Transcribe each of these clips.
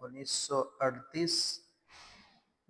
1938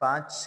5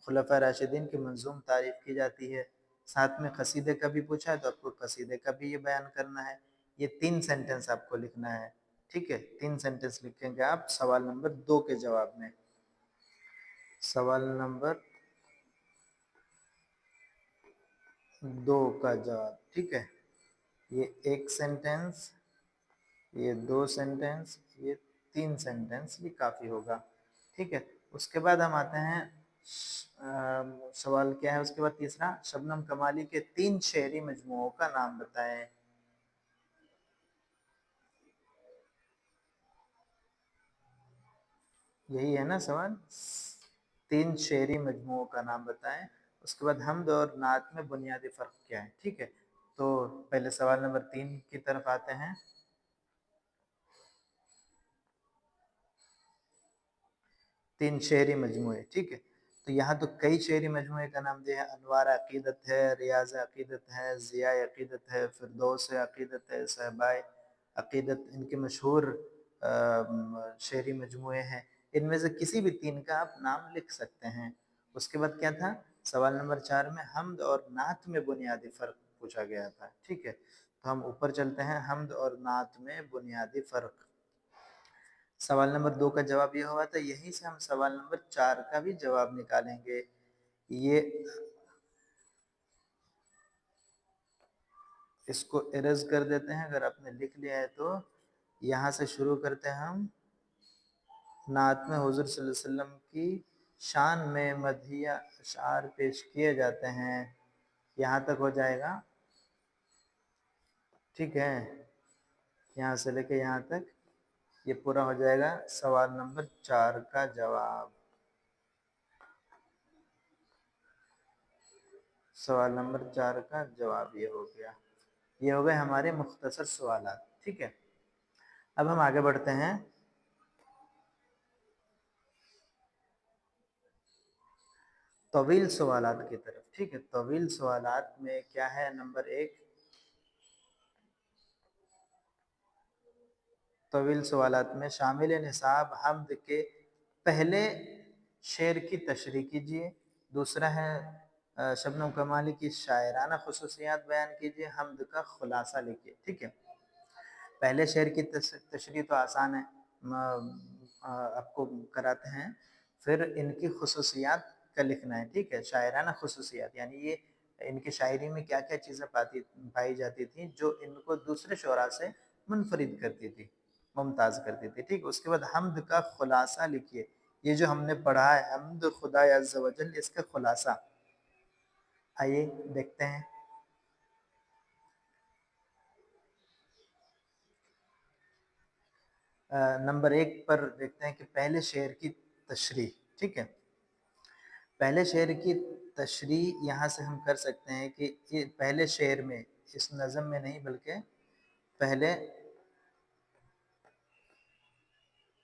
خلفاء راشدین کی منظوم تعریف کی جاتی ہے. ساتھ میں قصیدے کا بھی پوچھا ہے تو آپ کو قصیدے کا بھی یہ بیان کرنا ہے. یہ 3 سینٹنس آپ کو لکھنا ہے. ٹھیک ہے، 3 سینٹنس لکھیں گے آپ سوال نمبر 2 کے جواب میں. سوال نمبر 2 کا جواب. ٹھیک ہے، یہ 1 سینٹنس، یہ 2 سینٹنس، یہ 3 سینٹنس، یہ کافی ہوگا. ٹھیک ہے، اس کے بعد ہم آتے ہیں سوال کیا ہے اس کے بعد تیسرا، شبنم کمالی کے 3 شعری مجموعوں کا نام بتائیں. یہی ہے نا سوال، 3 شعری مجموعوں کا نام بتائیں. اس کے بعد حمد اور نعت میں بنیادی فرق کیا ہے. ٹھیک ہے، تو پہلے سوال نمبر 3 کی طرف آتے ہیں. 3 شعری مجموعے. ٹھیک ہے، تو یہاں تو کئی شعری مجموعے کا نام دیا ہے. انوار عقیدت ہے، ریاض عقیدت ہے، ضیاء عقیدت ہے، فردوس عقیدت ہے، صہبائے عقیدت، ان کے مشہور شعری مجموعے ہیں. ان میں سے کسی بھی 3 کا آپ نام لکھ سکتے ہیں. اس کے بعد کیا تھا، سوال نمبر 4 میں حمد اور نعت میں بنیادی فرق پوچھا گیا تھا. ٹھیک ہے، تو ہم اوپر چلتے ہیں. حمد اور نعت میں بنیادی فرق. سوال نمبر 2 کا جواب یہ ہوا تھا. یہیں سے ہم سوال نمبر 4 کا بھی جواب نکالیں گے. یہ اس کو ارز کر دیتے ہیں. اگر آپ نے لکھ لیا ہے تو یہاں سے شروع کرتے ہیں ہم. نعت میں حضور صلی اللہ علیہ وسلم کی شان میں مدحیہ اشعار پیش کیے جاتے ہیں. یہاں تک ہو جائے گا. ٹھیک ہے، یہاں سے لے کے یہاں تک یہ پورا ہو جائے گا. سوال نمبر 4 کا جواب. سوال نمبر 4 کا جواب یہ ہو گیا. یہ ہو گئے ہمارے مختصر سوالات. ٹھیک ہے، اب ہم آگے بڑھتے ہیں. طویل سوالات کی طرف. ٹھیک ہے، طویل سوالات میں کیا ہے، نمبر 1 طویل سوالات میں شامل نصاب حمد کے پہلے شعر کی تشریح کیجیے. دوسرا ہے شبنم کمالی کی شاعرانہ خصوصیات بیان کیجیے. حمد کا خلاصہ لکھیے. ٹھیک ہے، پہلے شعر کی تشریح تو آسان ہے، آپ کو کراتے ہیں. پھر ان کی خصوصیات کا لکھنا ہے. ٹھیک ہے، شاعرانہ خصوصیات یعنی یہ ان کی شاعری میں کیا کیا چیزیں پائی جاتی تھیں جو ان کو دوسرے شعراء سے منفرد کرتی تھی، ممتاز کرتی تھی. ٹھیک، اس کے بعد حمد کا خلاصہ لکھیے. یہ جو ہم نے پڑھا ہے حمد خدا عز و جل، اس کا خلاصہ آئیے دیکھتے ہیں. نمبر 1 پر دیکھتے ہیں کہ پہلے شعر کی تشریح. ٹھیک ہے، پہلے شعر کی تشریح یہاں سے ہم کر سکتے ہیں کہ یہ پہلے شعر میں، اس نظم میں نہیں بلکہ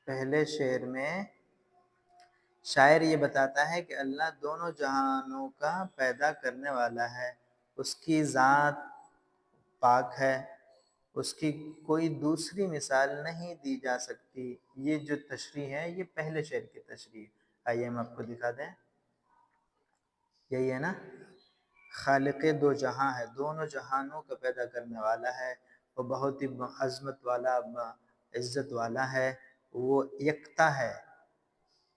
پہلے شعر میں شاعر یہ بتاتا ہے کہ اللہ دونوں جہانوں کا پیدا کرنے والا ہے. اس کی ذات پاک ہے، اس کی کوئی دوسری مثال نہیں دی جا سکتی. یہ جو تشریح ہے یہ پہلے شعر کی تشریح. آئیے ہم آپ کو دکھا دیں. یہی ہے نا، خالق دو جہاں ہے، دونوں جہانوں کا پیدا کرنے والا ہے. وہ بہت ہی عظمت والا، عزت والا ہے. وہ یکتا ہے.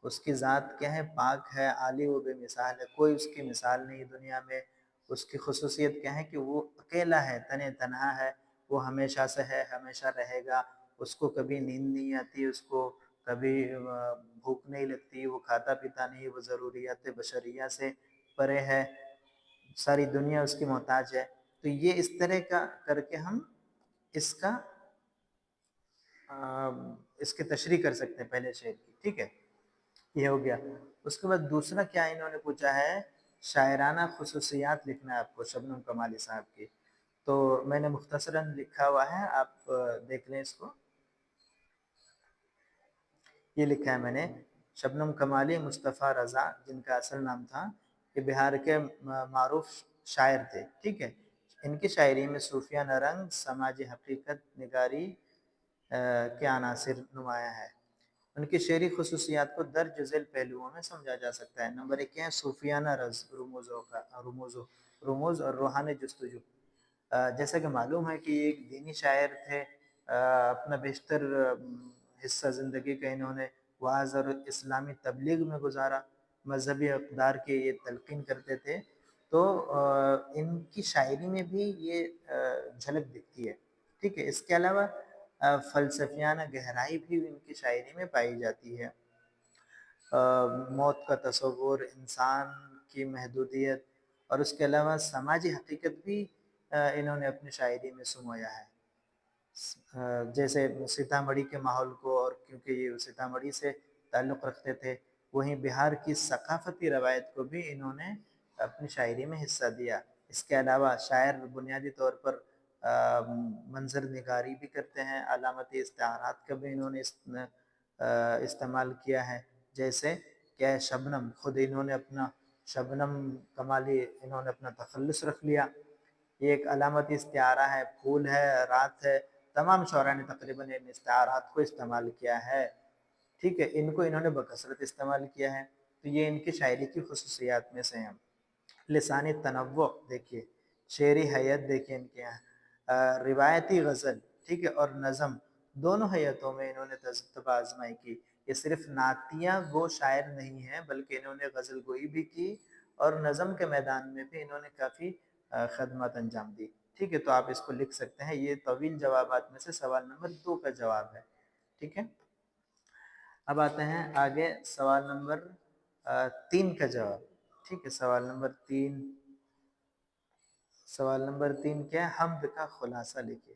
اس کی ذات کیا ہے، پاک ہے، عالی و بے مثال ہے. کوئی اس کی مثال نہیں دنیا میں. اس کی خصوصیت کیا ہے کہ وہ اکیلا ہے، تنہا ہے. وہ ہمیشہ سے ہے، ہمیشہ رہے گا. اس کو کبھی نیند نہیں آتی، اس کو کبھی بھوک نہیں لگتی، وہ کھاتا پیتا نہیں، وہ ضروریات بشریہ سے پرے ہے. ساری دنیا اس کی محتاج ہے. تو یہ اس طرح کا کر کے ہم اس کی تشریح کر سکتے ہیں پہلے شعر کی. ٹھیک ہے، یہ ہو گیا. اس کے بعد دوسرا کیا انہوں نے پوچھا ہے، شاعرانہ خصوصیات لکھنا ہے آپ کو شبنم کمالی صاحب کی. تو میں نے مختصراً لکھا ہوا ہے، آپ دیکھ لیں اس کو. یہ لکھا ہے میں نے، شبنم کمالی مصطفیٰ رضا، جن کا اصل نام تھا، یہ بہار کے معروف شاعر تھے. ٹھیک ہے، ان کی شاعری میں صوفیانہ رنگ، سماجی حقیقت نگاری کے عناصر نمایاں ہے. ان کی شعری خصوصیات کو درج ذیل پہلوؤں میں سمجھا جا سکتا ہے۔ نمبر 1 ہے صوفیانہ رموز اور روحانی جستجو۔ جیسا کہ معلوم ہے کہ یہ ایک دینی شاعر تھے، اپنا بیشتر حصہ زندگی کا انہوں نے وعظ اور اسلامی تبلیغ میں گزارا، مذہبی اقدار کی یہ تلقین کرتے تھے، تو ان کی شاعری میں بھی یہ جھلک دکھتی ہے، ٹھیک ہے۔ اس کے علاوہ فلسفیانہ گہرائی بھی ان کی شاعری میں پائی جاتی ہے۔ موت کا تصور، انسان کی محدودیت اور اس کے علاوہ سماجی حقیقت بھی انہوں نے اپنی شاعری میں سمویا ہے۔ جیسے سیتامڑھی کے ماحول کو، اور کیونکہ یہ سیتامڑھی سے تعلق رکھتے تھے، وہیں بہار کی ثقافتی روایت کو بھی انہوں نے اپنی شاعری میں حصہ دیا۔ اس کے علاوہ شاعر بنیادی طور پر منظر نگاری بھی کرتے ہیں، علامتی استعارات کا بھی انہوں نے استعمال کیا ہے، جیسے کہ شبنم، خود انہوں نے اپنا شبنم کمالی انہوں نے اپنا تخلص رکھ لیا، یہ ایک علامتی استعارہ ہے۔ پھول ہے، رات ہے، تمام شعراء نے تقریباً ان استعارات کو استعمال کیا ہے، ٹھیک ہے۔ ان کو انہوں نے بکثرت استعمال کیا ہے، تو یہ ان کی شاعری کی خصوصیات میں سے ہیں۔ لسانی تنوع دیکھیے، شعری حیت دیکھیے ان کے یہاں، روایتی غزل، ٹھیک ہے، اور نظم، دونوں حیتوں میں انہوں نے تجربہ آزمائی کی۔ یہ صرف نعتیہ گو شاعر نہیں ہیں، بلکہ انہوں نے غزل گوئی بھی کی اور نظم کے میدان میں بھی انہوں نے کافی خدمات انجام دی، ٹھیک ہے۔ تو آپ اس کو لکھ سکتے ہیں، یہ طویل جوابات میں سے سوال نمبر 2 کا جواب ہے، ٹھیک ہے۔ اب آتے ہیں آگے سوال نمبر 3 کا جواب، ٹھیک ہے۔ سوال نمبر 3 کیا ہے؟ حمد کا خلاصہ لکھیے،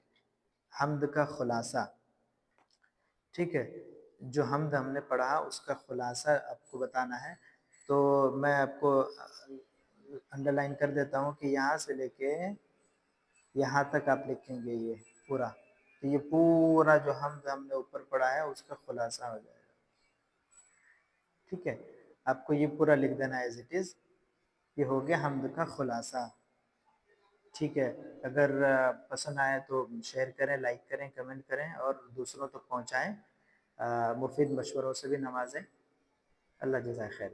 حمد کا خلاصہ، ٹھیک ہے۔ جو حمد ہم نے پڑھا اس کا خلاصہ آپ کو بتانا ہے، تو میں آپ کو انڈر لائن کر دیتا ہوں کہ یہاں سے لے کے یہاں تک آپ لکھیں گے یہ پورا، تو یہ پورا جو حمد ہم نے اوپر پڑھا ہے اس کا خلاصہ ہو جائے گا، ٹھیک ہے۔ آپ کو یہ پورا لکھ دینا ایز اٹ از، یہ ہو گیا حمد کا خلاصہ، ٹھیک ہے۔ اگر پسند آئے تو شیئر کریں، لائک کریں، کمنٹ کریں اور دوسروں تک پہنچائیں، مفید مشوروں سے بھی نوازیں۔ اللہ جزائے خیر۔